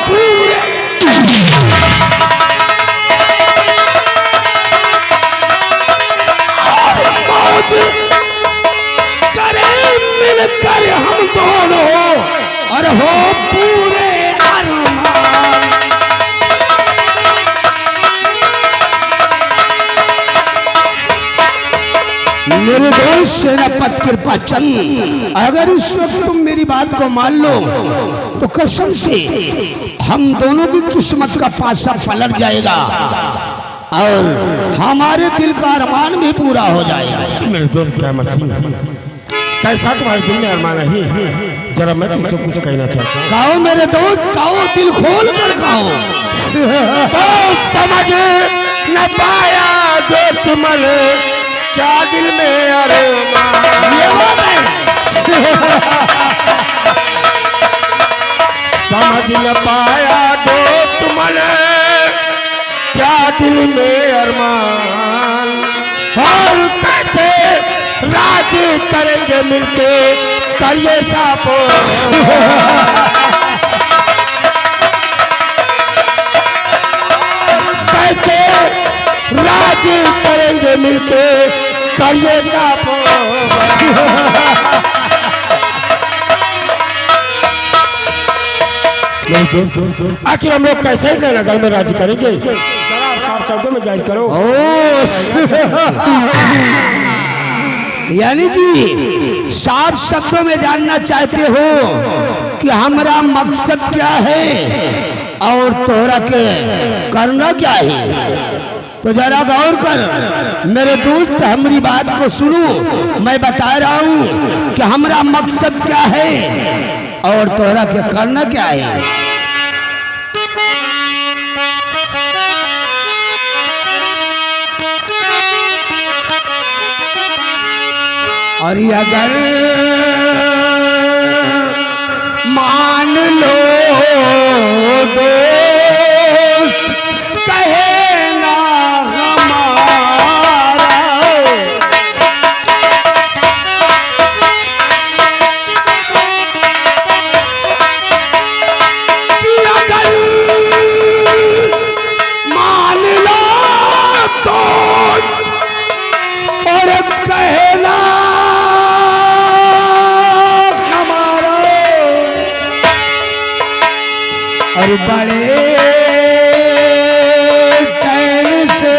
पूरे और मौज करें मिलकर हम दोनों और हो पूरे अरमान। मेरे दोस्त सेनापति कृपा चंद, अगर इस वक्त तुम मेरी बात को मान लो तो कसम से हम दोनों की किस्मत का पासा पलट जाएगा और हमारे दिल का अरमान भी पूरा हो जाएगा। मेरे दोस्त क्या मसीह, कैसा तुम्हारे दिल में अरमान है? जरा मैं तुमसे कुछ कहना चाहता हूँ। कहो मेरे दोस्त, कहो, दिल खोल कर कहो। तो समझ न पाया दोस्त मन क्या दिल में अरमान। ये बात है। समझ न पाया दोस्त मन क्या दिल में अरमान, और कैसे राज करेंगे मिलके करिए सापो। कैसे राज करेंगे मिलके करिए सापो। आखिर हम लोग कैसे नगर में राज करेंगे? साफ शब्दों में जाहिर करो। यानी कि साफ शब्दों में जानना चाहते हो कि हमारा मकसद क्या है और तोहरा के करना क्या है? तो जरा गौर कर मेरे दोस्त, हमारी बात को सुनो। मैं बता रहा हूँ कि हमारा मकसद क्या है और तोहरा के करना क्या है। और अगर मान लो दोस्त कहे ना हमारा, कि अगर मान लो दोस्त और कहे ना और बड़े चैन से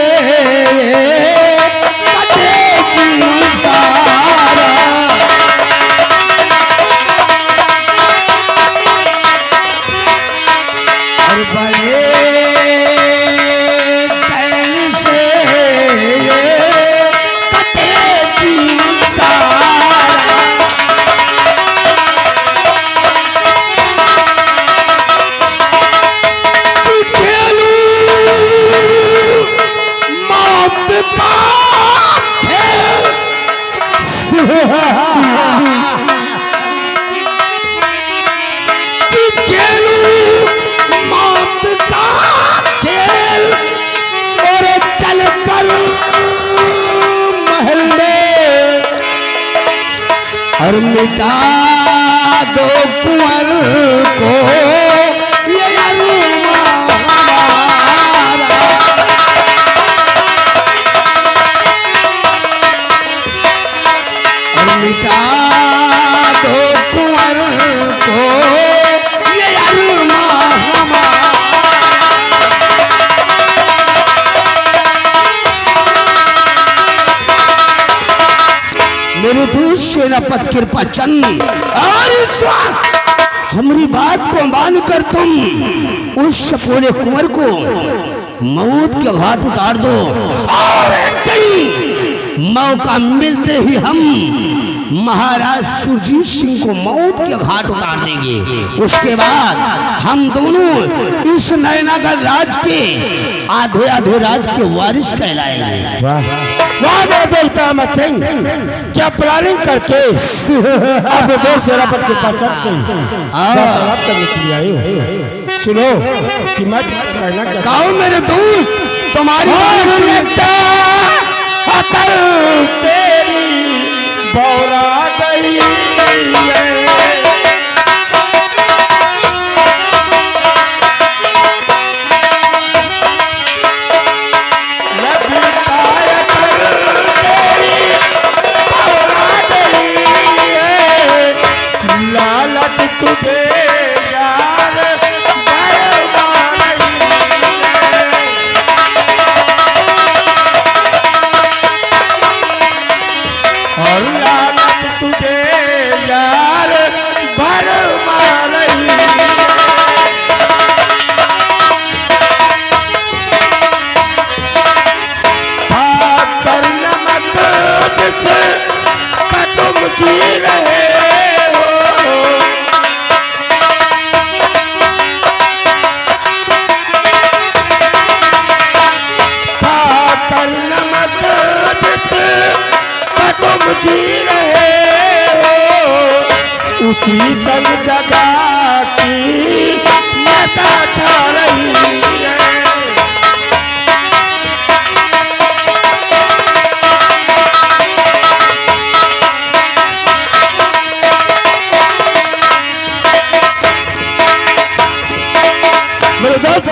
कटे जीवन सारा, और बड़े चैन से कटे जीवन सारा। मौत का खेल और चल कर महल में और मिटा दो कुंवर को ये अरमान हमारा। और मिटा दो कुंवर को ये अरमान हमारा। मेरे दोस्त सेनापति कृपा चंद, और इस वक्त हमारी बात को मानकर तुम उस सपोले कुंवर को मौत के घाट उतार दो, और एक दिन मौका मिलते ही हम महाराज सुरजीत सिंह को मौत के घाट उतार देंगे। उसके बाद हम दोनों इस नयनागर राज के आधे आधे राज के वारिस कहलाएंगे। वाह कामत सिंह, क्या प्लानिंग करके अब दोस्त सेनापति के पास करने के लिए आए हो? सुनो कि मैं कहना क्या कहो मेरे दोस्त, तुम्हारी अकल तेरी बौरा गई है।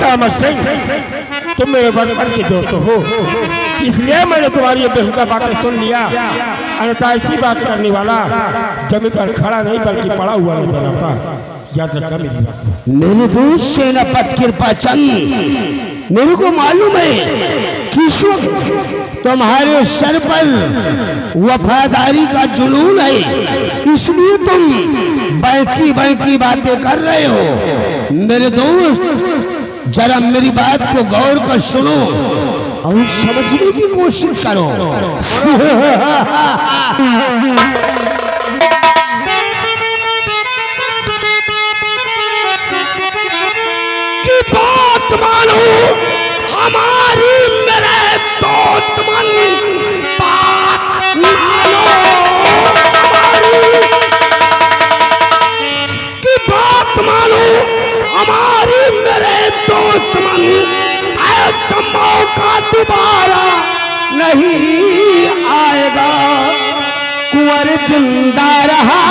कामत सिंह, तुम मेरे बचपन के दोस्त हो, इसलिए मैंने तुम्हारी ये बेहुदा बातें सुन लिया। अन्यथा ऐसी बात करने वाला जमीन पर खड़ा नहीं बल्कि पड़ा हुआ नजर आता। याद रखना मेरी बात को। मेरे दोस्त सेनापति कृपाचंद, मेरे को मालूम है कि इस वक्त तुम्हारे सर पर वफादारी का जुनून है, इसलिए तुम बैकी बैकी बातें कर रहे हो। मेरे दोस्त जरा मेरी बात को गौर कर सुनो और समझने की कोशिश करो। की बात मानो हमारी, मेरे दोस्त मन, बात मानो हमारी, की बात मानो हमारी मेरे दोस्त मन। ऐसा मौका दोबारा नहीं आएगा। कुंवर जिंदा रहा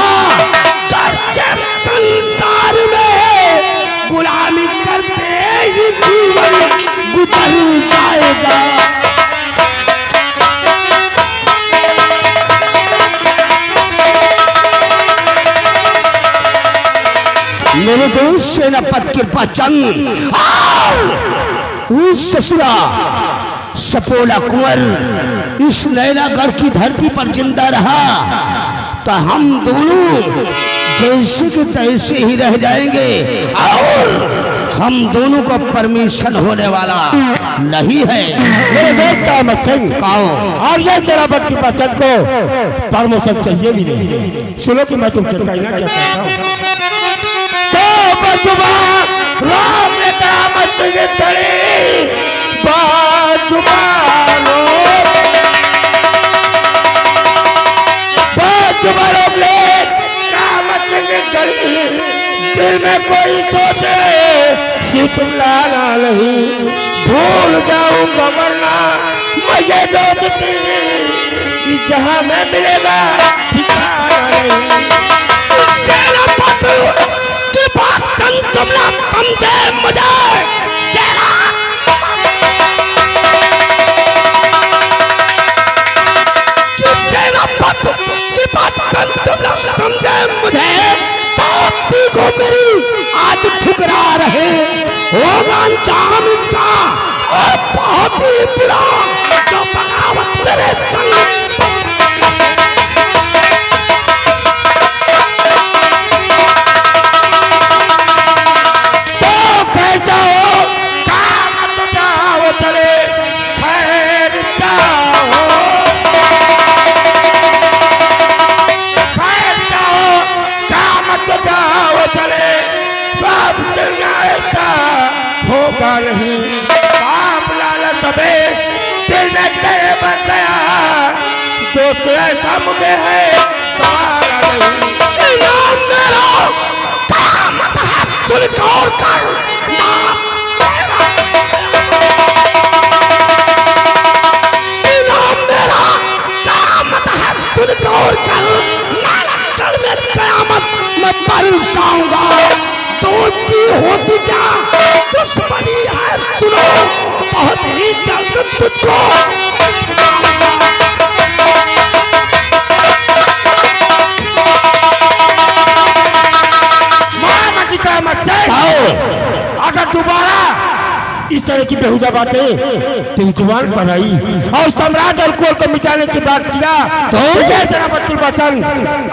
करके संसार में, गुलामी करते ही जीवन गुजर जाएगा। मेरे दोस्त सेनापति कृपाचंद, उस ससुरा सपोला कुंवर इस नैनागढ़ की धरती पर जिंदा रहा तो हम दोनों जैसे के तैसे ही रह जाएंगे और हम दोनों को परमिशन होने वाला नहीं है। मेरे दोस्त कामत सिंह, कहो और ये शराबत की पसंद को परमोशन चाहिए भी नहीं। सुनो कि मैं तुमसे कहना क्या चाहता हूँ। राम ने कामत सिंह करी बाजुबानो, बाजुबानों के कामत सिंह करी। दिल में कोई सोचे सितुलाना नहीं, भूल जाऊंगा वरना मुझे दोस्ती जहां में मिलेगा ठिकाना नहीं। सेनापति तुम ना समझे मुझे, सेनापति की बात तुम ना समझे मुझे, दोस्ती को मेरी आज ठुकरा रहे होगा अंजाम इसका और बहुत ही बुरा, जो बगावत मेरे संग। होगा नहीं पाप लालच में दिल में तेरे बच गया, दोस्त ऐसा मुझे है तुम्हारा नहीं। इनाम मेरा कामत है तुझको और कर इनाम मेरा कामत है तुझको और कर कल में कयामत मैं पर जाऊंगा। दोस्ती होती क्या दुश्मनी है, सुनो बहुत ही जल्द तुझको मामती का मत अगर दोबारा इस तरह की बेहुदा बातें तेरी जुबान पर आई और सम्राट और कुंवर को मिटाने की बात किया तो शराबत कृपाचंद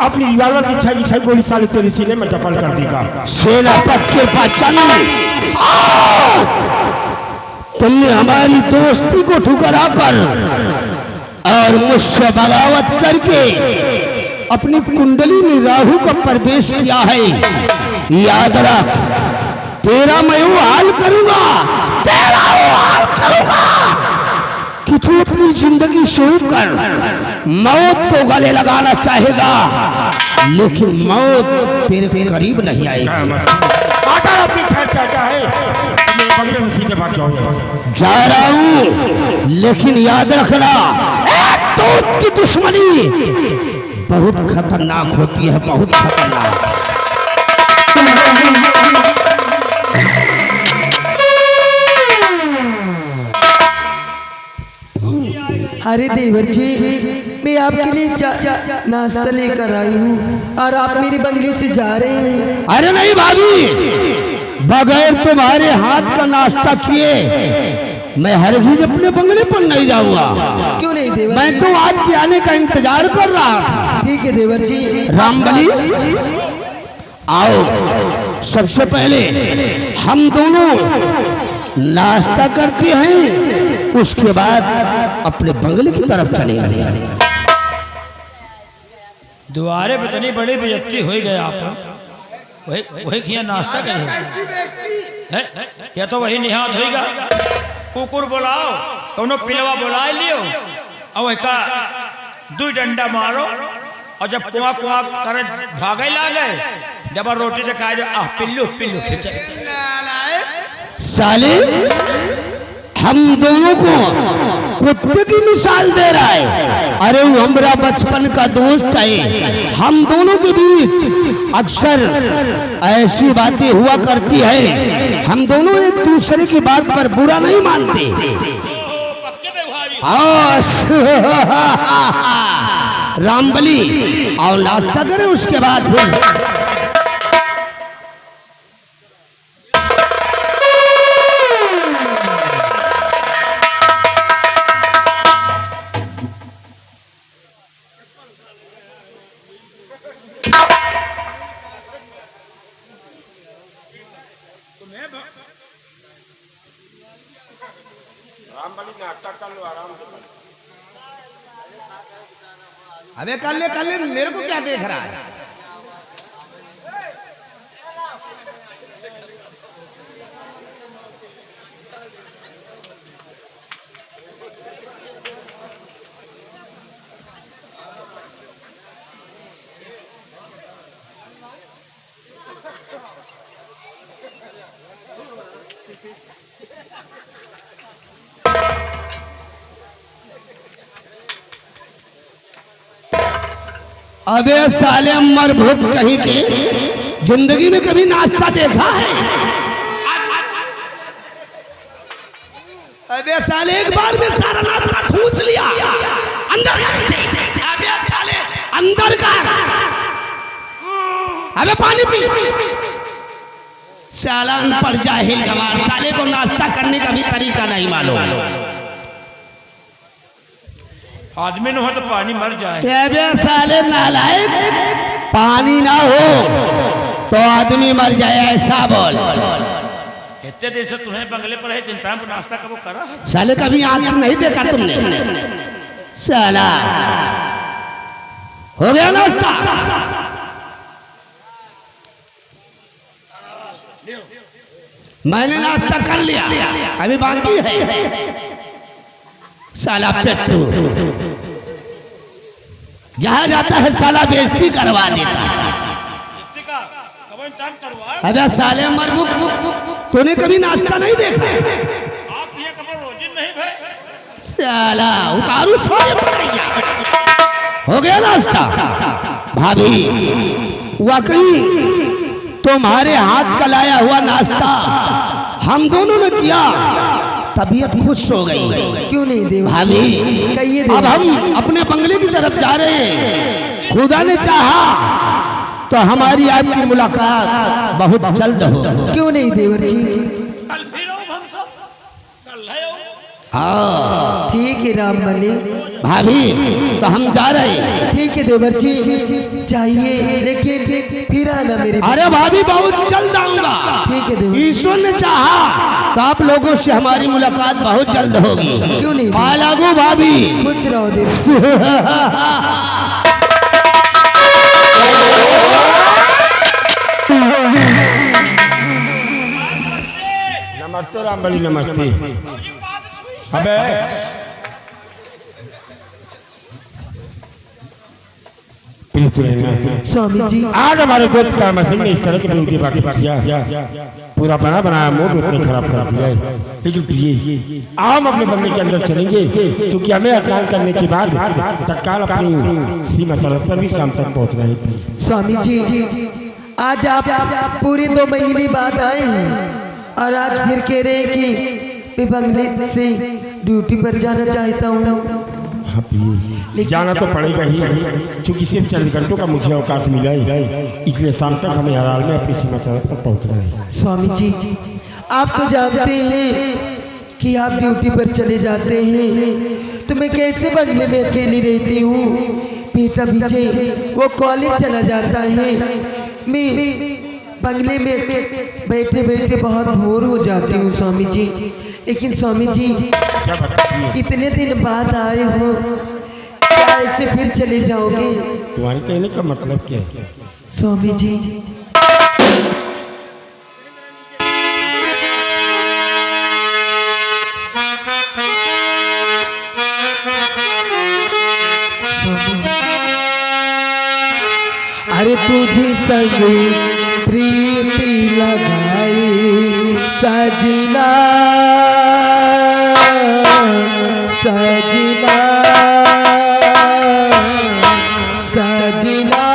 अपनी रिवाल्वर की छह गोली साले तेरे सीने में दफन कर देगा। सेनापति कृपाचंद, तुमने हमारी दोस्ती को ठुकरा कर और मुझसे बगावत करके अपनी कुंडली में राहु का प्रवेश किया है। याद रख, तेरा मैं वो हाल करूंगा, तेरा वो हाल करूंगा कि तू अपनी जिंदगी शुरू कर मौत को गले लगाना चाहेगा, लेकिन मौत तेरे करीब नहीं आएगी। अगर अपनी खैर चाहता है तो बंगले से सीधे भाग जाओ। जा रहा हूं, लेकिन याद रखना एक दोस्त की दुश्मनी बहुत खतरनाक होती है, बहुत खतरनाक। अरे देवर जी, मैं आपके लिए नाश्ता लेकर आई हूँ और आप मेरी बंगले से जा रहे हैं। अरे नहीं भाभी, बगैर तुम्हारे हाथ का नाश्ता किए मैं हरगिज अपने बंगले पर नहीं जाऊंगा। क्यों नहीं देवर मैं जी? तो आपके आने का इंतजार कर रहा था। ठीक है देवर जी। रामबली आओ, सबसे पहले हम दोनों नाश्ता करते हैं, उसके बाद अपने बंगले की तरफ चलेंगे। द्वारे पे तनी बड़ी बेइज्जती हो गए आप। वही वही किया नाश्ता करें या तो वही निहात होगा। कुकुर बुलाओ, कौनो पिलवा बुला लियो और का दू डंडा मारो और जब कुआ कुआ कर भागे लागे, जब रोटी दिखाए दे पिल्लू पिल्लू साले हम दोनों को कुत्ते की मिसाल दे रहा है। अरे वो हमारा बचपन का दोस्त है, हम दोनों के बीच अक्सर ऐसी बातें हुआ करती है। हम दोनों एक दूसरे की बात पर बुरा नहीं मानते। रामबली और नाश्ता करें, उसके बाद फिर अबे कर ले, मेरे को क्या देख रहा है? अबे साले मर भूख कहीं के, जिंदगी में कभी नाश्ता देखा है? अबे साले एक बार में सारा नाश्ता ठूस लिया। अंदर कर, अबे साले अंदर कर, अबे पानी पी। साला अनपढ़ जाहिल गंवार, साले को नाश्ता करने का भी तरीका नहीं मालूम। आदमी न हो तो पानी मर जाए। अबे साले नालायक, पानी ना हो तो आदमी मर जाए, ऐसा बोल। इतने देर से तुम्हें बंगले पर है, चिंता में नाश्ता कब करा है? साले कभी आंख नहीं देखा तुमने? साला हो गया नाश्ता? मैंने नाश्ता कर लिया, अभी बाकी है। साला पेट्टू जहां जाता है साला बेइज्जती करवा देता है। अबे साले मरबूक, तूने कभी नाश्ता नहीं देखा? आप ये कबर रोजी नहीं भाई? साला उतारू सारे पकड़िया। हो गया नाश्ता? भाभी वाकई तुम्हारे हाथ का लाया हुआ नाश्ता हम दोनों ने किया, तबीयत खुश हो गई। क्यों नहीं देवर भाभी कहिए अब हम अपने बंगले की तरफ जा रहे हैं। खुदा ने चाहा तो हमारी आपकी मुलाकात बहुत जल्द हो। क्यों नहीं देवर जी? कल फिर आओ, हम सब कल है। हाँ ठीक है रामबली, भाभी तो हम जा रहे हैं। ठीक है देवर जी, चाहिए लेकिन फिर आना मेरे। अरे भाभी बहुत जल्द आऊंगा। ठीक है देवर। ईश्वर ने चाहा तो आप लोगों से हमारी मुलाकात बहुत जल्द होगी। क्यों नहीं? लागू भाभी, खुश रहो देवर। नमस्ते रामबली, नमस्ते। अबे स्वामी जी, आज हमारे दोस्त का मसीह ने इस तरह की बेइज्जती बात किया, पूरा बना बनाया मूड उसने खराब कर दिया है। लेकिन प्रिय हम अपने बंगले के अंदर चलेंगे, क्योंकि हमें स्नान करने के बाद तत्काल अपनी सीमा सरहद पर भी शाम तक पहुंचना है। स्वामी जी, आज आप पूरे 2 महीने बाद आए हैं और आज फिर कह रहे हैं कि मैं बंगले से ड्यूटी पर जाना चाहता हूँ। हाँ प्रिय, जाना तो पड़ेगा ही, क्योंकि सिर्फ चंद घंटों का मुझे अवकाश मिला है, इसलिए शाम तक हमें हर हाल में अपनी सीमा सरहद पर पहुंचना है। स्वामी जी, आप तो जानते हैं कि आप ड्यूटी पर चले जाते हैं, तो मैं कैसे बंगले में अकेली रहती हूँ। बेटा विजय वो कॉलेज चला जाता है, मैं बंगले में बैठे बैठे बहुत बोर हो जाती हूँ स्वामी जी। लेकिन स्वामी जी, क्या बताइए, इतने दिन बाद आए हो, क्या ऐसे फिर चले जाओगे? तुम्हारे कहने का मतलब क्या है? स्वामी जी, अरे तुझे संग प्रीति लगाई सजना, सजना, सजना,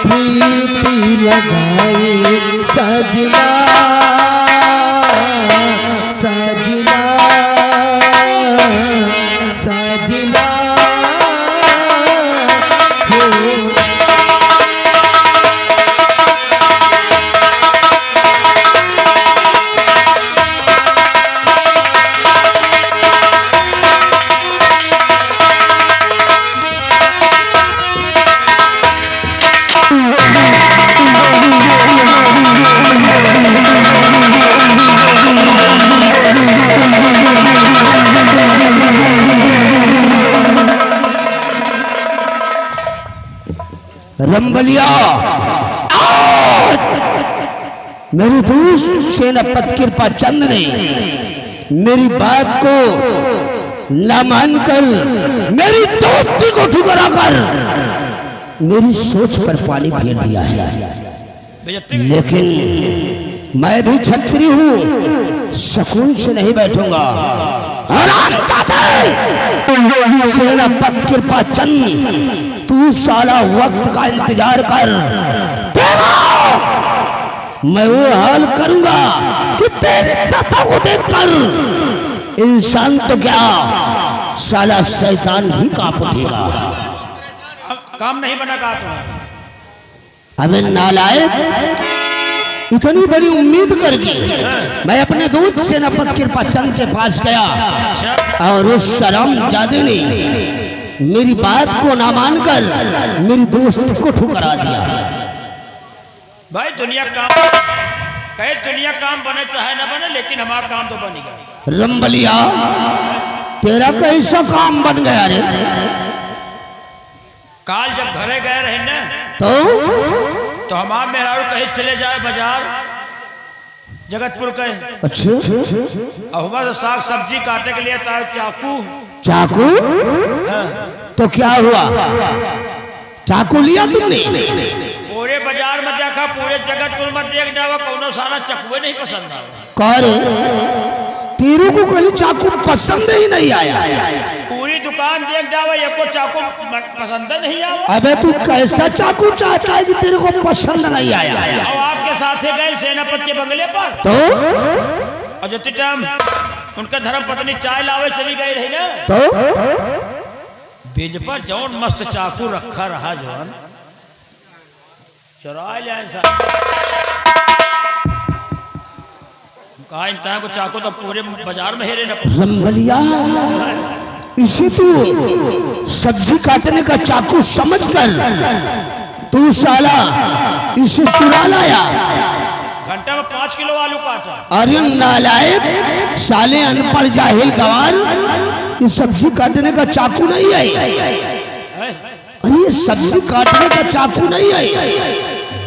प्रीति लगाई सजना, सजना, सजना हो। रंबलिया, मेरे दोस्त सेनापति कृपा चंद ने मेरी बात को न मानकर मेरी दोस्ती को ठुकरा कर मेरी सोच पर पानी फेर दिया है। लेकिन मैं भी छत्री हूँ, सुकून से नहीं बैठूंगा। सेनापति कृपा चंद, तू साला वक्त का इंतजार कर, मैं वो हाल करूंगा कि तेरी दशा को देखकर इंसान तो क्या साला शैतान भी कांप उठेगा। काम नहीं बना का अबे नालायक, इतनी बड़ी उम्मीद करके मैं अपने दोस्त सेनापति कृपा चंद के पास गया और उस शराम जादे ने मेरी बात को ना मानकर मेरी दोस्ती को ठुकरा दिया। भाई दुनिया काम कहे, दुनिया काम बने चाहे ना बने, लेकिन हमारा काम तो बनेगा। रंबलिया, तेरा कैसा काम बन गया रे? काल जब घरे गए रहे ना तो हमार मेहरारू कहीं चले जाए बाजार जगतपुर के। अच्छा, और हमारे साग सब्जी काटे के लिए था चाकू। चाकू? तो क्या हुआ, चाकू लिया तुमने? पूरे बाजार में देखा, पूरे जगतपुर में देख जावा, कोनो सारा चकुए नहीं पसंद आया। कौन तेरे को कहीं चाकू पसंद ही नहीं आया? पूरी दुकान देख जावा, एको चाकू पसंद नहीं आया। अबे तू कैसा चाकू चाहता है कि तेरे को पसंद नहीं आया? और आपके साथ गए सेनापति के बंगले पर तो और जो टाइम उनका धर्म पत्नी चाय लावे चली गई रही ना, तो बेज पर जौन मस्त चाकू रखा रहा जौन चुरा ले कहा इंसान को चाकू तो पूरे बाजार में हेरे न। रंबलिया, इसे तू सब्जी काटने का चाकू समझकर तू साला इसे चुरा लाया। घंटा में 5 किलो आलू काटा। अरे नालायक, साले अनपढ़ जाहिल गवार, ये सब्जी काटने का चाकू नहीं है। अरे ये सब्जी काटने का चाकू नहीं है,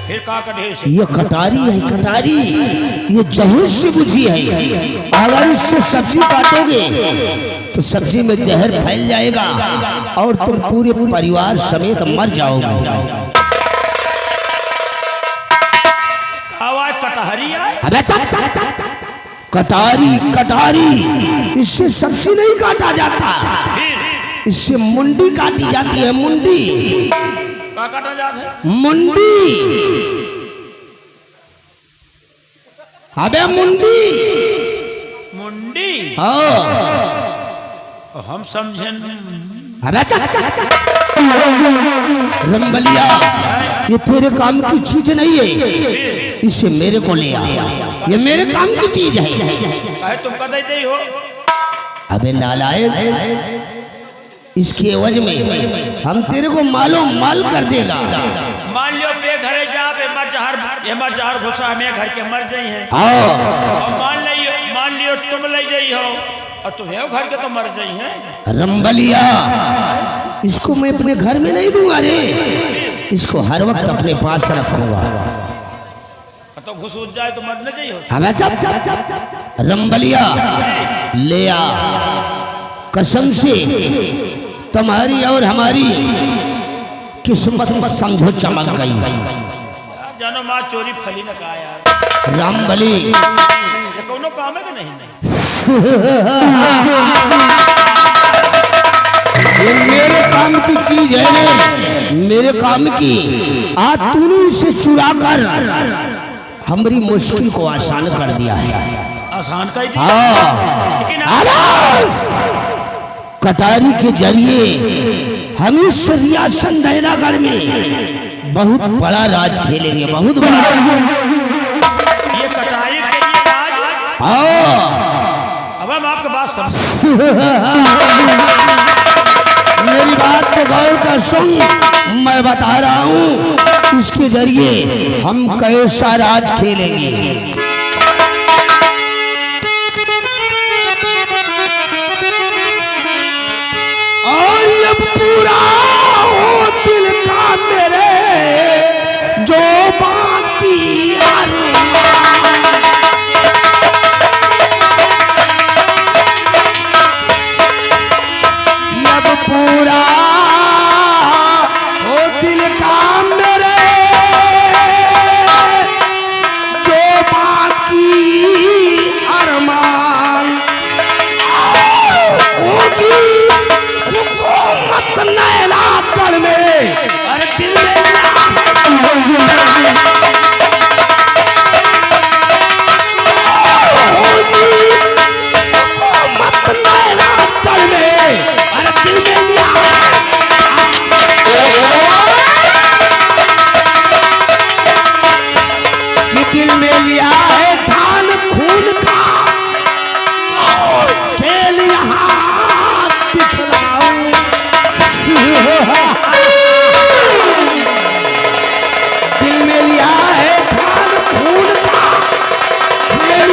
फिर का कटे से ये कटारी है, कटारी। ये जहर से बुझी है। अगर इससे सब्जी काटोगे तो सब्जी में जहर फैल जाएगा और तुम पूरे परिवार समेत मर जाओगे। आवाज कटहरी आए। अबे कटारी, कटारी, इससे सब्जी नहीं काटा जाता, इससे मुंडी काटी जाती है। मुंडी का काटा जाता है? मुंडी। अबे मुंडी, मुंडी। हाँ। हम समझे अबे रंबलिया, ये तेरे काम की चीज नहीं है, इसे मेरे को ले आ। ये मेरे काम की चीज है। तुम कदे दे हो। अबे नालायक, इसके एवज में हम तेरे को मालो माल कर देगा। मान लियो पे घरे जा पे मजहर घुसा हमें घर के मर जाई है। और मान लियो तुम ले जाई हो और तुम घर के तो मर जाई है। रंबलिया, इसको मैं अपने घर में नहीं दूंगा रे, इसको हर वक्त अपने पास रखूंगा। तो घुस उठ जाए तो मर न जाई हो। हमें चप रंबलिया ले आ, कसम से तुम्हारी और हमारी किस्मत समझो चमक गई। जानो माँ चोरी फली न कहा यार। रामबली, ये कोनो काम है कि नहीं? ये मेरे काम की चीज है, मेरे काम की। आज तूने इसे चुरा कर हमारी मुश्किल को आसान कर दिया है। आसान कर दिया? हाँ। लेकिन कटारी के जरिए हम इस रियासत नैनागढ़ में बहुत बड़ा राज खेलेंगे, बहुत बड़ा। ये कटारी के लिए राज? हाँ। अब हम आपकी बात समझ। मेरी बात को गौर कर सुन, मैं बता रहा हूँ इसके जरिए हम कैसा राज खेलेंगे। अब पूरा हो दिल का मेरे जो बाकी अब पूरा हो दिल का मेरे जो बाकी अरमान होगी नैनागढ़ में। अरे दिल में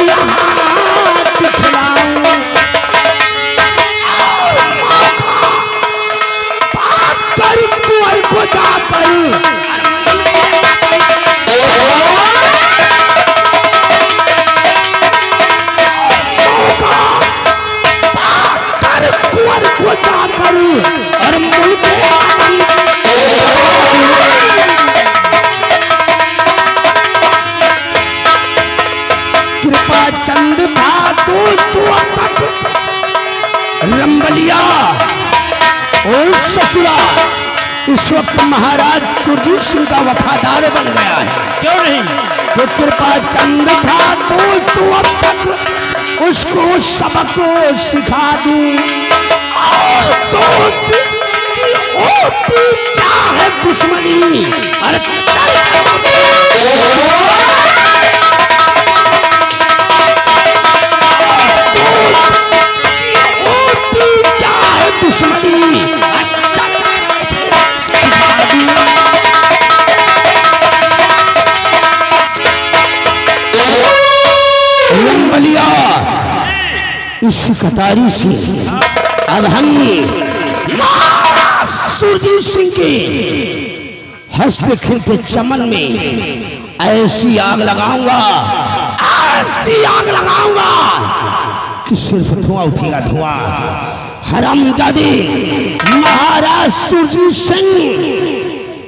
यहाँ दिखलाऊं और मौका पाकर कुंवर को जाकर कुंवर को जाकर और मुल्क कृपा चंद था तो अब तक रंबलिया और ससुरा इस वक्त महाराज सुरजीत सिंह का वफादार बन गया है। क्यों नहीं? कि कृपा चंद था तो अब तक उसको सबक सिखा दूं और दोस्त की होती क्या है दुश्मनी। अरे चल दुश्मनी रंबलिया इस कतारी से अब हम सुरजीत सिंह के हंसते खिलते चमन में ऐसी आग लगाऊंगा, ऐसी आग लगाऊंगा कि सिर्फ धुआं उठेगा, धुआं। हरामजादे महाराज सुरजीत सिंह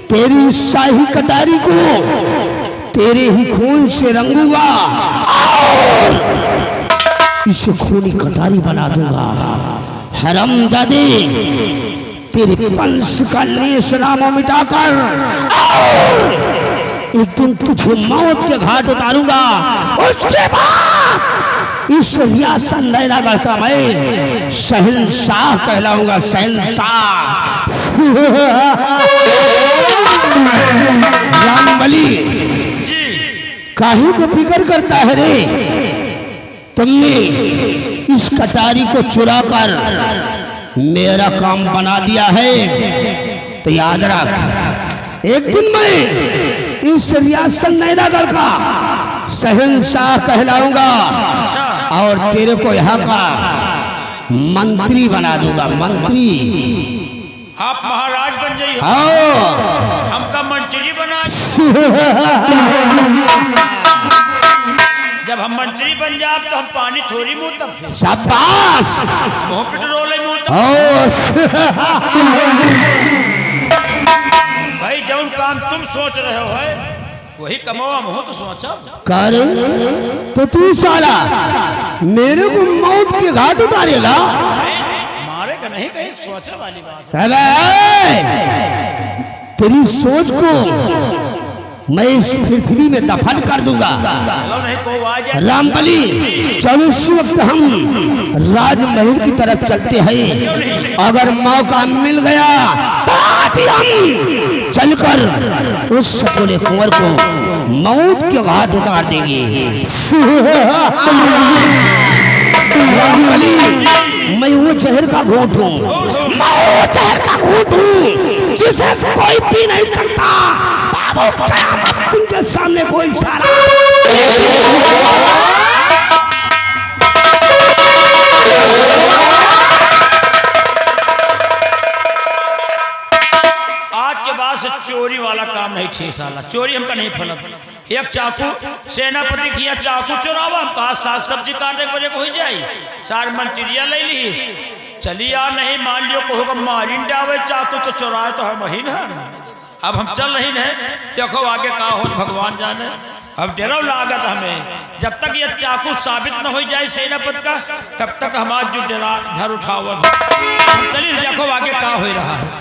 तेरी शाही कटारी को तेरे ही खून से रंगूंगा और इसे खूनी कटारी बना दूंगा। हरामजादे तेरे वंश का लेस नामो मिटाकर और एक दिन तुझे मौत के घाट उतारूंगा। उसके बाद इस रियासत नैनागढ़ का मैं शहंशाह कहलाऊंगा, शहंशाह। रामबली काहे को फिक्र करता है रे? तुमने इस कटारी को चुराकर मेरा काम बना दिया है तो याद रख, एक दिन मैं इस रियासत नैनागढ़ का शहंशाह कहलाऊंगा और तेरे को यहाँ का मंत्री बना दूंगा, मंत्री। आप महाराज बन जाइए, हमका मंत्री बना। जब हम मंत्री बन जाए तो हम पानी थोड़ी मुंह तब शाबाश मुंह पेट्रोल भाई। जब काम तुम सोच रहे हो है वही कमावा मुँह तो सोचा कर तो तू साला मेरे को मौत के घाट उतारेगा, मारेगा नहीं, कहीं सोचा वाली बात। तेरी सोच को मैं इस पृथ्वी में दफन कर दूंगा। रामबली चलो इस वक्त हम राजमहल की तरफ चलते हैं। अगर मौका मिल गया तो आज ही हम चलकर उस सपोले कुंवर को मौत के घाट उतार देंगे। रामबली मैं वो जहर का घूंट हूँ, मैं वो जहर का घूंट हूँ जिसे कोई पी नहीं सकता। बाबू कयामत दिन के सामने कोई सारा आज के बाद से चोरी वाला काम नहीं ठीक साला, चोरी हमका नहीं फलक। एक चाकू सेनापति किया चाकू चुरावा, हम कहा साग सब्जी काटने के वजह को हो जाए, सार मंत्रिया ले ली चली आ नहीं मान लियो को होगा मारिन डावे चाकू तो चुराए तो हम ही ना। अब हम चल रही हैं, देखो आगे का हो भगवान जाने। अब डरो लागत हमें, जब तक ये चाकू साबित न हो जाए सेनापति का तब तक हमारा जो डरा धर उठावत हम चलिए देखो आगे का हो रहा है।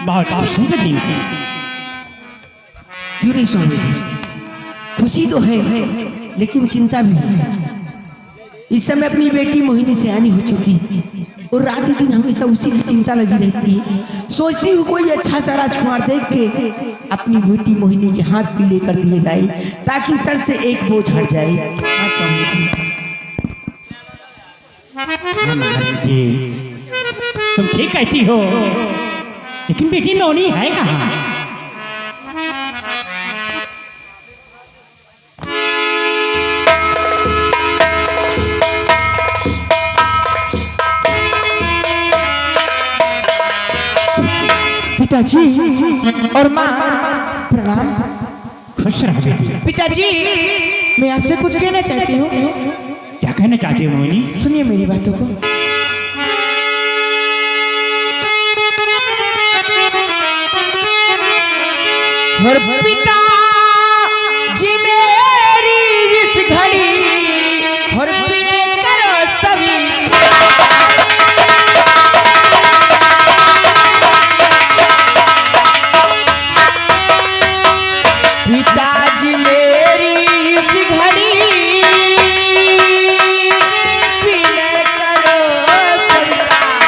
बहुत खुशी का दिन है। क्यों नहीं स्वामी जी, खुशी तो है लेकिन चिंता भी है। इस समय अपनी बेटी मोहिनी सयानी हो चुकी और रात दिन हमेशा उसी की चिंता लगी रहती है। सोचती हूँ कोई अच्छा सा राजकुमार देख के अपनी बेटी मोहिनी के हाथ भी लेकर दिए जाए ताकि सर से एक बोझ हट जाए। हाँ स्वामी जी। जी तुम ठीक कहती हो, लेकिन बेटी नौनी है कहाँ? पिताजी और माँ प्रणाम। खुश रहो बेटी। पिताजी मैं आपसे कुछ कहना चाहती हूँ। क्या कहना चाहती हो मोहिनी? सुनिए मेरी बातों को। और पिता जी मेरी इस घड़ी और पीने करो सभी पिताजी मेरी इस घड़ी पीने करो सरकार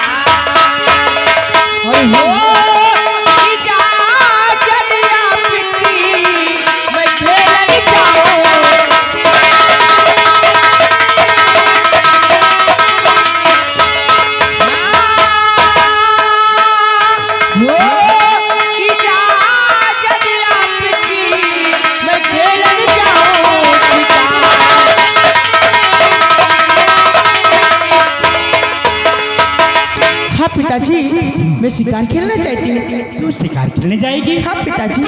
और हो इजाजत आपकी मैं खेलने जाऊं। हाँ पिताजी मैं शिकार खेलना चाहती हूँ। तू शिकार खेलने जाएगी? हाँ पिताजी।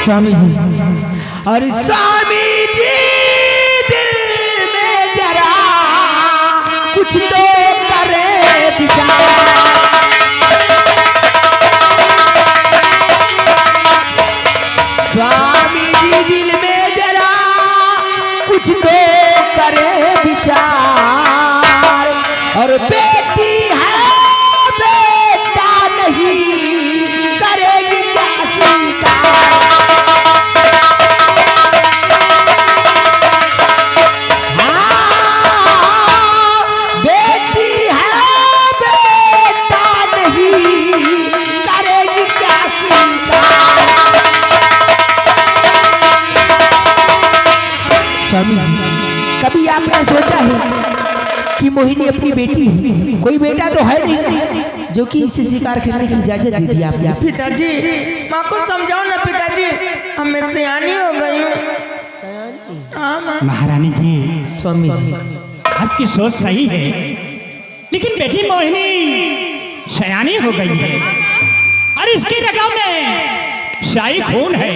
स्वामी जी और स्वामी जी दिल में जरा कुछ तो करे विचार। स्वामी जी दिल में जरा कुछ तो करे विचार और बेटी है बेटा नहीं करेगी क्या स्वीकार। स्वामी जी कभी आपने सोचा है कि मोहिनी अपनी बेटी है? कोई बेटा तो है नहीं जो कि इसे शिकार खेलने की इजाजत दे दी आपने। पिताजी माँ को समझाओ ना पिताजी, हमें सयानी हो गई हूँ। हाँ माँ। महारानी जी स्वामी जी आपकी सोच सही है, लेकिन बेटी मोहिनी सयानी हो गई है और इसकी रगों में शाही खून है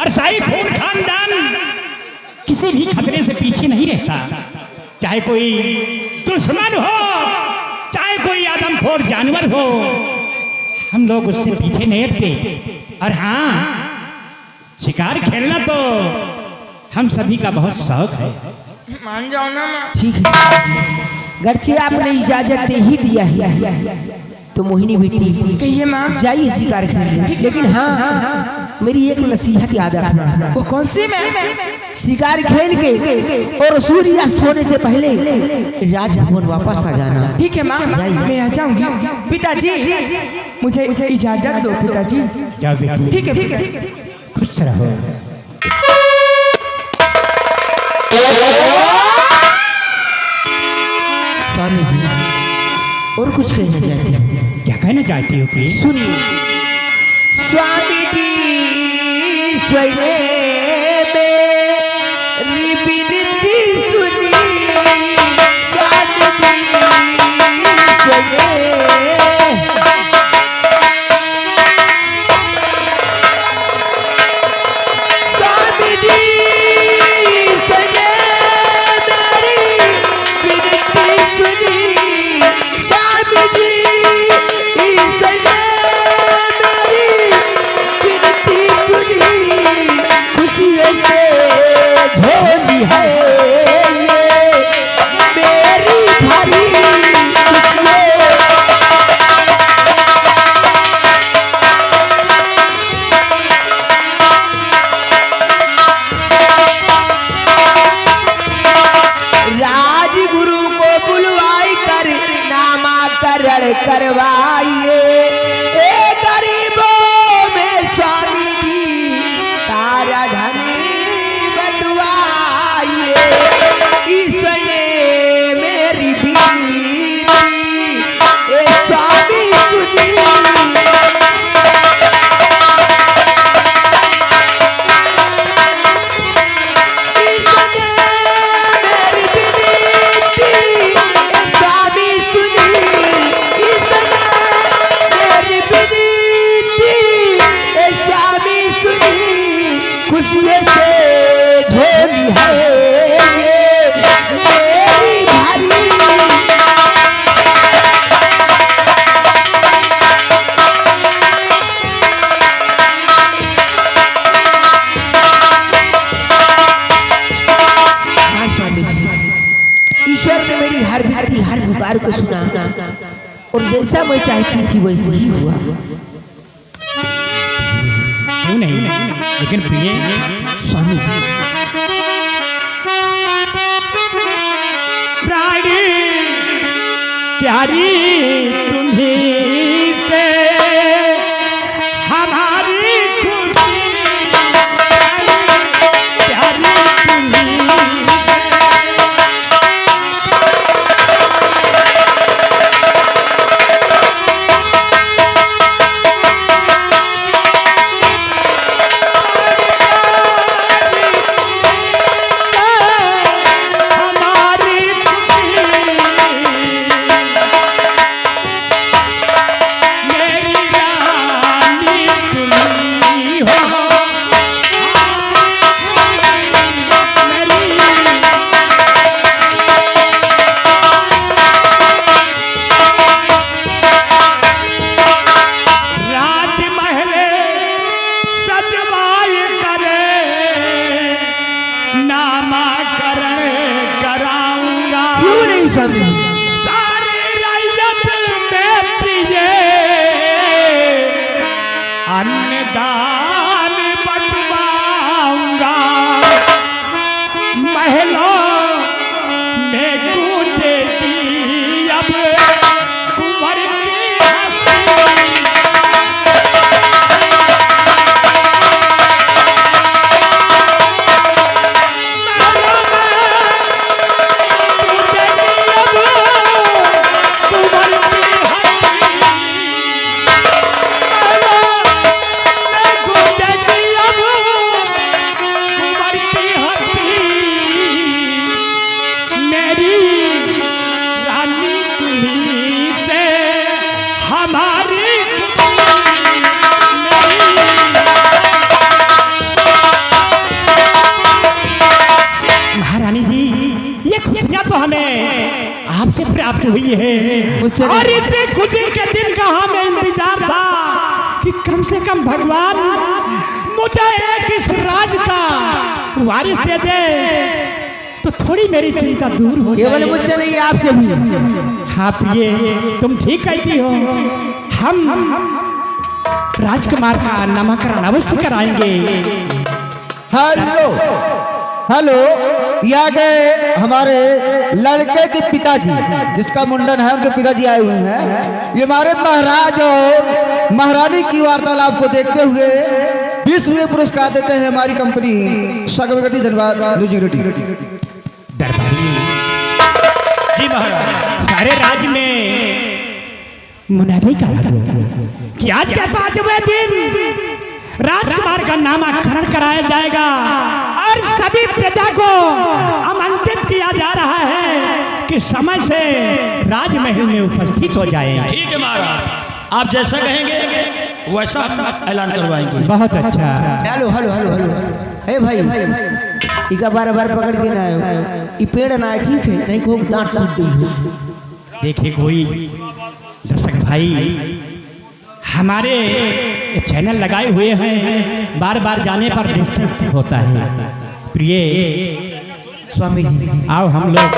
और शाही खून खानदान किसी भी खतरे से पीछे नहीं रहता। चाहे कोई दुश्मन हो, चाहे कोई आदमखोर जानवर हो, हम लोग उससे पीछे नहीं हटते। और हाँ, शिकार खेलना तो हम सभी का बहुत शौक है। मान जाओ ना माँ। ठीक है, गर्चे आपने इजाजत दे ही दिया है तो मोहिनी बेटी कहिए माँ। जाइए शिकार खेलने, लेकिन हाँ मेरी एक नसीहत याद रखना। वो कौन सी मैं? शिकार खेल के और सूर्यास्त होने से पहले राजभवन वापस आ जाना। ठीक है माँ, मैं आ जाऊंगी। पिताजी मुझे इजाजत दो पिताजी। जाओ बेटी, ठीक है पिताजी। खुश रहो। स्वामी जी और कुछ कहना चाहती हूँ। क्या कहना चाहती हो प्लीज? सुनिए। स्वामी जी स्वने मेरी विनती सुनी। स्वामी जी स्वने स्वामी जी स्वने मेरी विनती सुनी। स्वामी जी स्वने मेरी विनती सुनी। खुशियों से झोली है ये मेरी भरी खुशियों। राजगुरु को बुलवाई कर नामाकरण करवाइए। ए गरीबों में स्वामी जी सारा धन बंटवाइए। इसने मेरी बीती ए स्वामी सुनी। इसने मेरी विनती ए स्वामी सुनी। इसने मेरी विनती ए स्वामी सुनी। खुशियों से झोली है ये मेरी भारी। हाँ स्वामी जी, ईश्वर ने मेरी हर विनती हर पुकार को सुना और जैसा मैं चाहती थी वैसे ही हुआ। क्यों नहीं, लेकिन प्रिय स्वामी जी प्राणी प्यारी तुम्हीं से हमारी खुशी। प्यारी तुम्हीं स्वामी सारी रैयत में प्रिय अन्नदान बंटवाऊंगा। महलों में गूंजेगी अब कुंवर की हंसी। महारानी जी, ये खुशियाँ तो हमें आपसे प्राप्त हुई है और इतने खुशी के दिन का हमें इंतजार था कि कम से कम भगवान मुझे एक इस राज का वारिस दे दे तो थोड़ी मेरी चिंता दूर हो केवल जाए। मुझसे नहीं आपसे भी। हाँ प्रिय, तुम ठीक कहती हो। हम राजकुमार का नामकरण अवश्य कराएंगे। हेलो हेलो, यहाँ गए हमारे लड़के के पिताजी, जिसका मुंडन है उनके पिताजी आए हुए हैं। ये हमारे महाराज और महारानी की वार्तालाप को देखते हुए 20 रुपये पुरस्कार देते हैं हमारी कंपनी सगवगति धन्यवाद म्यूजिक रेडी। दरबारी जी महाराज, सारे राज्य में मुनादी करा दो कि आज के 5वें दिन राजकुमार का नामकरण कराया जाएगा और सभी प्रजा को आमंत्रित किया जा रहा है कि समय से राजमहल में उपस्थित हो जाए। ठीक है महाराज, आप जैसा कहेंगे वैसा हम ऐलान करवाएंगे। बहुत अच्छा। हेलो हेलो हेलो हेलो, हे भाई, इका बार बार पकड़ के ना आयो, ये पेड़ ना है, ठीक है, नहीं को दांत टूट गई हो। देखिए कोई दर्शक भाई हमारे चैनल लगाए हुए हैं, बार बार जाने पर डिस्टर्ब होता है। प्रिय स्वामी जी, आओ हम लोग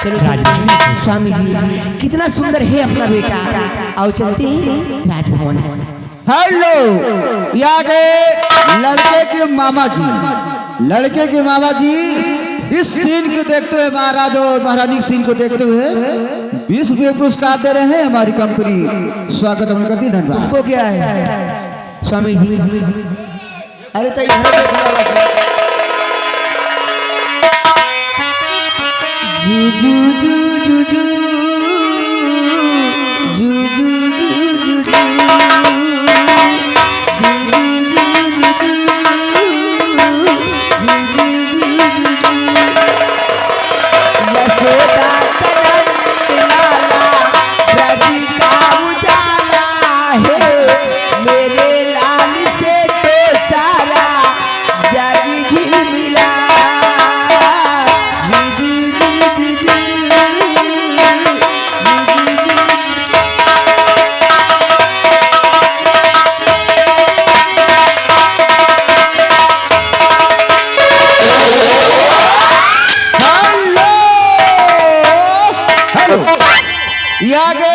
चलो चलते हैं। स्वामी जी, कितना सुंदर है अपना बेटा, आओ चलते हैं राजभवन। हेलो, यहाँ गए लड़के के मामा जी, लड़के के मामा जी इस सीन को देखते हुए, महाराज और महारानी के सीन को देखते हुए 20 रुपये पुरस्कार दे रहे हैं हमारी कंपनी स्वागत हम करती, धन्यवाद। तुमको क्या है स्वामी जी? अरे तो इधर देखना, जू जू जू जू जू जू जू जू जू जू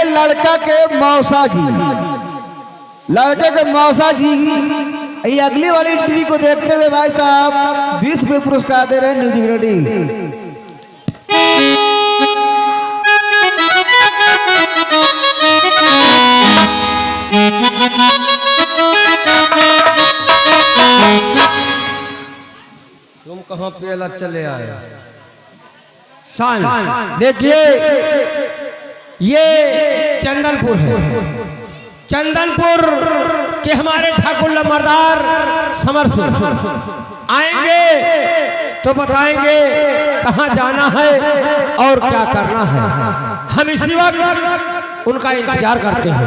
लड़का के मौसा जी, लड़के के मौसा जी ये अगली वाली एंट्री को देखते हुए भाई साहब 20 रुपये पुरस्कार दे रहे हैं म्यूजिक रेडी। तुम कहाँ पे अलग चले आए? शान देखिए, ये चंदनपुर है, चंदनपुर के हमारे ठाकुर लम्बरदार समर सिंह आएंगे तो बताएंगे कहाँ जाना है और क्या करना है। हम इसी वक्त उनका इंतजार करते हैं।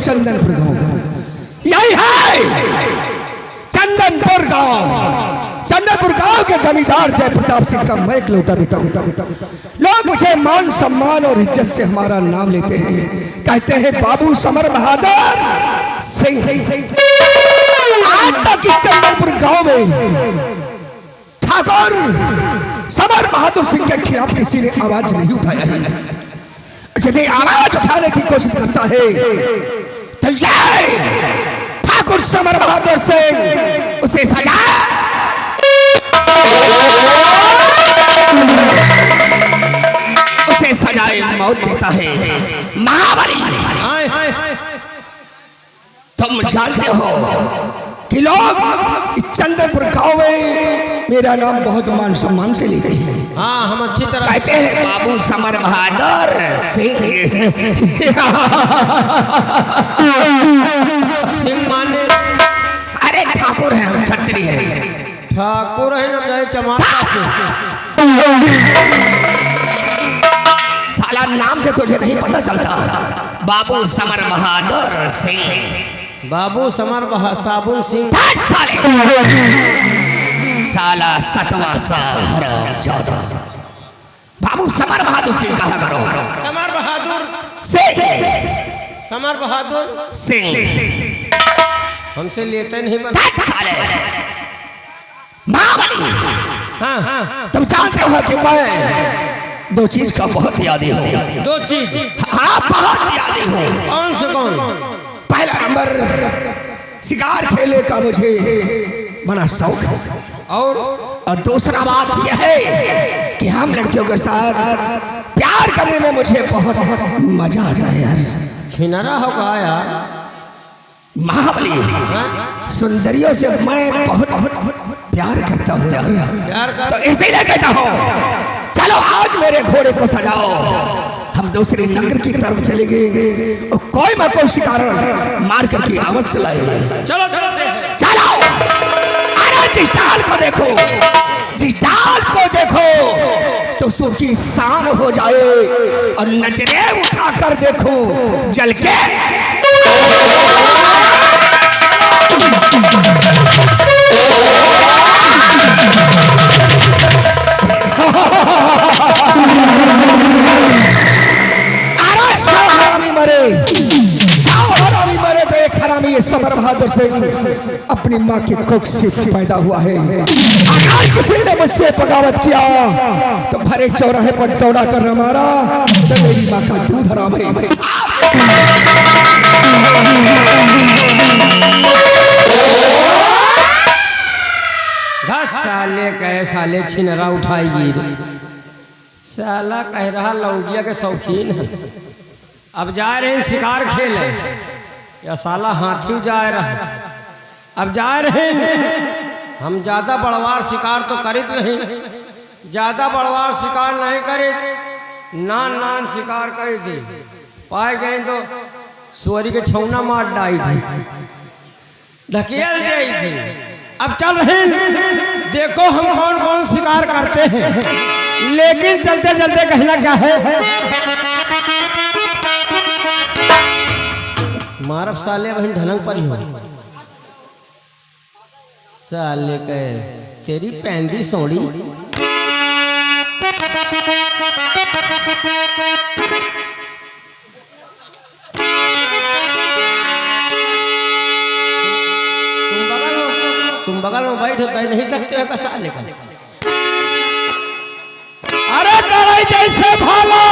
चंदनपुर गांव यही है। चंदनपुर गांव, चंदनपुर गांव के जमींदार जय प्रताप सिंह का मैं इकलौता बेटा हूं। लोग मुझे मान सम्मान और इज्जत से हमारा नाम लेते हैं, कहते हैं बाबू समर बहादुर सिंह। आज तक इस चंदनपुर गांव में ठाकुर समर बहादुर सिंह के खिलाफ किसी ने आवाज नहीं उठाया है। यदि आवाज उठाने की कोशिश करता है तो जय ठाकुर समर बहादुर सिंह उसे सजा सजाए मौत देता है। महाबली तुम जानते हो कि लोग इस चंदनपुर गांव में मेरा नाम बहुत मान सम्मान से लेते हैं। हाँ, हम अच्छी तरह कहते हैं बाबू समर बहादुर सिंह। सिंह माने अरे ठाकुर है, हम छत्री है। ठाकुर है ना, जाए चमाता से। साला नाम से तुझे नहीं पता चलता। बाबू समर बहादुर सिंह, बाबू समर साबुन सिंह। साले साला सतवा सा हरामजादा। बाबू समर बहादुर सिंह कहा करो। समर बहादुर सिंह, समर बहादुर सिंह हमसे लेते नहीं बना। साले महाबली, हाँ, तुम जानते हो कि मैं दो चीज का बहुत यादी हूँ। दो चीज? हाँ, बहुत यादी हूँ। कौन से कौन? पहला नंबर शिकार खेलने का मुझे बड़ा शौक है, और दूसरा बात यह है कि हम लड़कियों के साथ प्यार करने में मुझे बहुत मजा आता है यार। छिनारा होगा यार। महाबली, सुंदरियों से मैं बहुत प्यार करता हूँ यार। प्यार कर तो इसीलिए कहता हूँ चलो आज मेरे घोड़े को सजाओ, हम दूसरी नगर की तरफ चलेंगे और कोई ना कोई शिकार मार करके अवश्य लाएंगे। चलो चलते हैं। चलो। अरे जिस डाल को देखो, जिस डाल को देखो तो उसकी शान हो जाए, और नजरें उठा कर देखो जल के। अरे सौ हरामी मरे तो एक हरामी ये समर बहादुर सिंह अपनी माँ की कोख से पैदा हुआ है। अगर किसी ने मुझसे बगावत किया तो भरे चौराहे पर दौड़ा कर न मारा तो मेरी माँ का दूध हराम है। साले कहे साले छिनरा उठाएगी। साला कह रहा लौंडिया के शौकीन है। अब जा रहे हैं शिकार खेले, या साला हाथी जा रहा। अब जा रहे हैं। हम ज्यादा बड़वार शिकार तो करित नहीं, ज्यादा बड़वार शिकार नहीं करे, नान नान शिकार करे थे। पाए गए तो सुअरी के छौना मार डाई थी, ढकेल दी थी। अब चल रहे हैं, देखो हम कौन कौन शिकार करते हैं। लेकिन चलते चलते कहना क्या है, मारब साले वही ढलंग पर ही हो। साले कहे तेरी पैंदी सोड़ी। तुम बगल में बैठ कह नहीं सकते हो कैसा लेकर। अरे गड़ाई जैसे भाला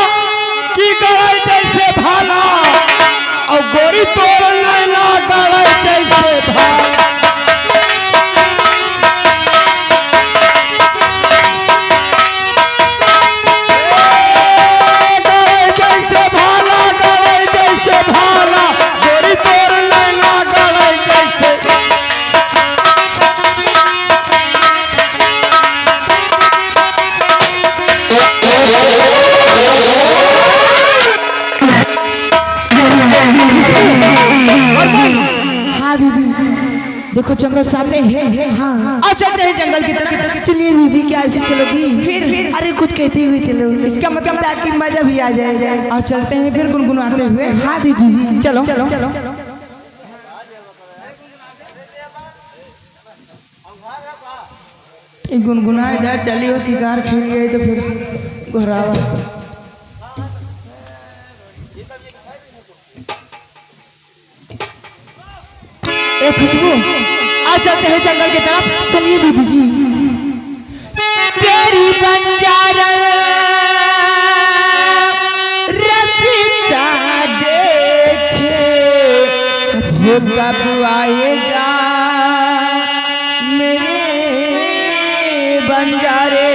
की गड़ाई जैसे भाला, और गोरी तोड़ नैना गड़ाई जैसे भाला। गड़ाई जैसे भाला, गड़ाई जैसे भाला, गोरी तोड़ नैना गड़ाई जैसे। हाँ दीदी, देखो जंगल सामने है। हाँ, और चलते हैं जंगल की तरफ। चलिए दीदी, क्या ऐसे चलोगी? फिर अरे कुछ कहते हुए चलो, इसका मतलब ताकि मजा भी आ जाए। और चलते हैं फिर गुनगुनाते हुए। हाँ दीदी जी, चलो चलो चलो। ये गुनगुनाए जा चली हो शिकार खेल गई तो फिर घोरावा। ए खुशबू आ चलते हैं जंगल की तरफ। चलिए दीदी जी। तेरी बंजारा रसीदा देखे जो कब आएगा मेरे बंजारे,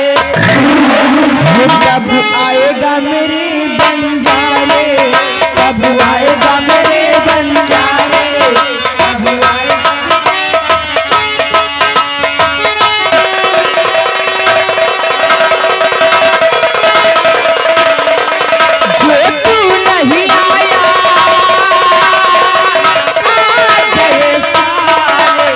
कब आएगा मेरे बंजारे, कब आएगा मेरे बंजारे, कब आएगा। जो तू नहीं आया आ गए सारे,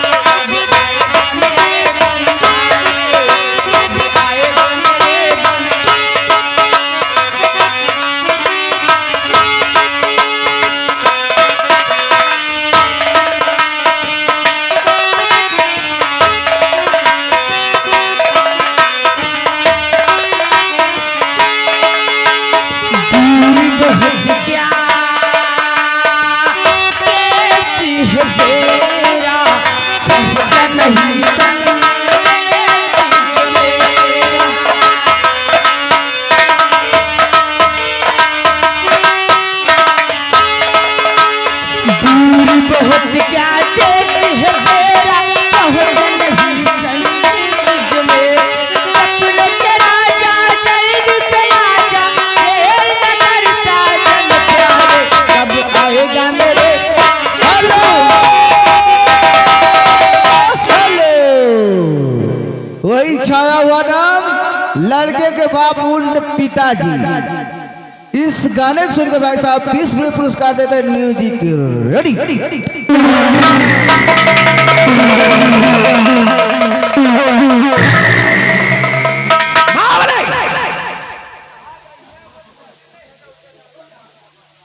वही छाया हुआ नाम लड़के के बाप उन पिताजी। इस गाने को सुनकर भाई साहब 20 पुरस्कार देते हैं। Music ready.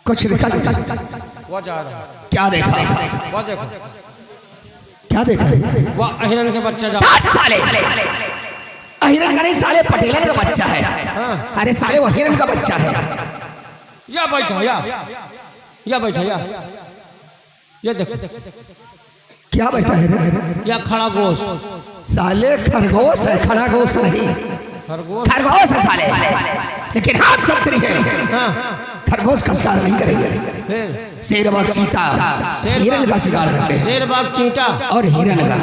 कुछ देखा देखा वो जा रहा है। क्या देखा? वो देखो क्या देखा? वो अहिरन के बच्चा जा। साले हिरन का नहीं साले, पटेलन का बच्चा है। अरे साले वो हिरन का बच्चा है। या बैठो या बैठो ये देखो क्या बैठा है? या खड़ा गोश। साले खरगोश है, खड़ा गोश नहीं। खरगोश खरगोश है साले, लेकिन हाथ छतरी है। खरगोश का शिकार नहीं करेंगे। फिर शेर बाघ चीता हिरन का शिकार करते हैं। शेर बाघ चींटा और हिरन का।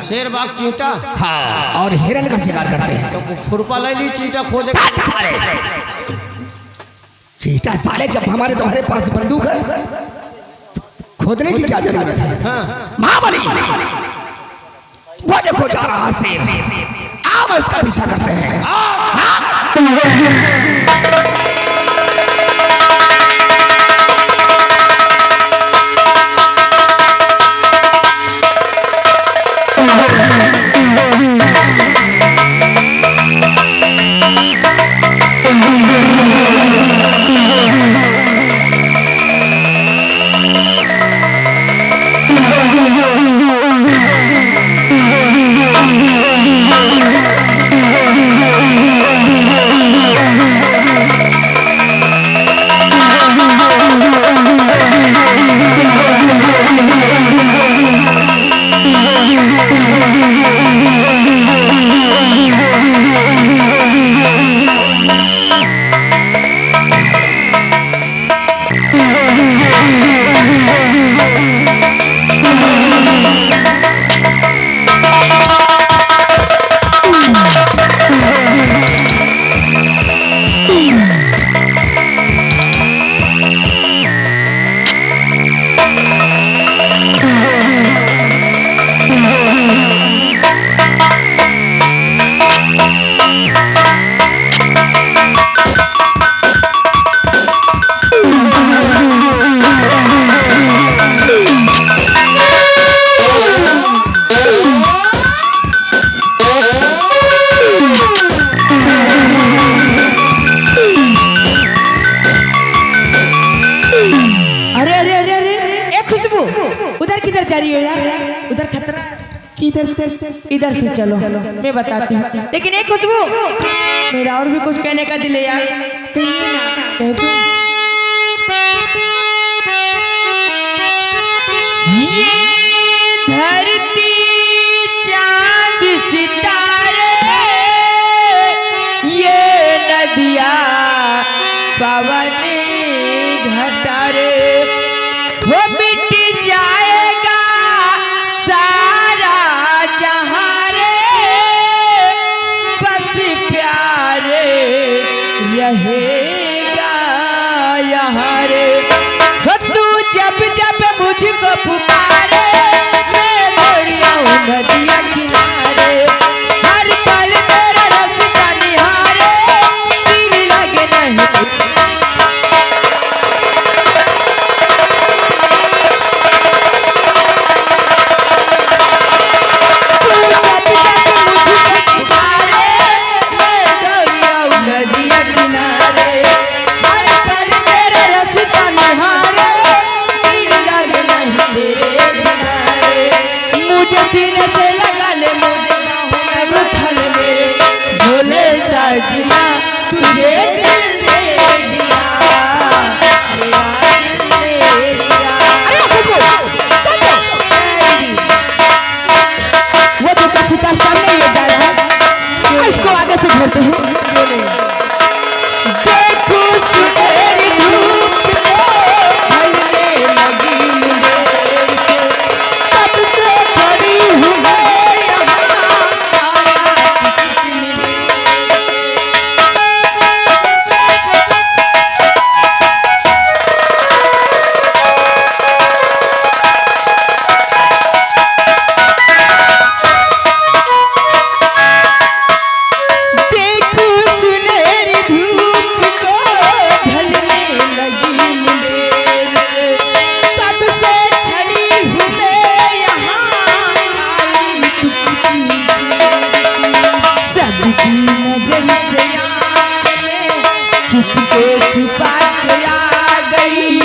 शेर बाघ चींटा हाँ, और हिरन का शिकार करते हैं। तो खुरपा ले ली चींटा खोदे। साले चीता साले, जब हमारे तुम्हारे पास बंदूक है तो खोदने की क्या जरूरत है? महाबली वो देखो जा रहा शेर, आओ उसका पीछा करते हैं। इधर से चलो, मैं बताती हूँ। लेकिन एक खुशबू, मेरा और भी कुछ कहने का दिल है यार, कह दो। ये धरती चांद सितारे, ये नदिया पवन घटारे, वो मिट जाएगा सारा जहां रे, बस प्यारे रहेगा यहाँ रे। हो तू जब जब मुझको पुकारे, मैं दौड़ी आऊं नदिया किनारे, हर पल तेरा रास्ता निहारे, दिल लगे नहीं। सीने से लगा ले मुझे, बाहों में उठा ले मेरे, भोले साजना तुझे दिल दे दिया, मेरा दिल दे दिया। वो जो का सितार सामने ये जा रहा है, इसको आगे से घूरते हैं। देखो सुनहरी धूप को ढलने लगी मुंडेर से, तब से खड़ी हूँ मैं यहाँ, कितनी देखो सुनहरी धूप को ढलने लगी मुंडेर से, तब से खड़ी हूँ मैं यहाँ, आई तू कितनी सबकी नजर से आँख में छुपके छुपा के आ गई,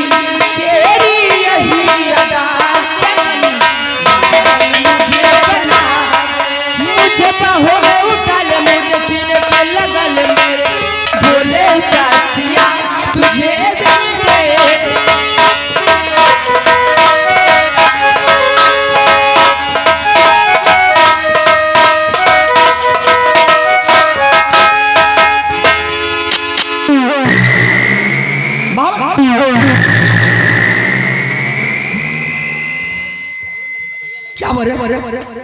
तेरी यही अदा सनम मुझे बना, मुझे बाहों में उठा ले, मुझे सीने से लगा ले मेरे, भोले साथिया तुझे दिल दे। क्या बोल रहे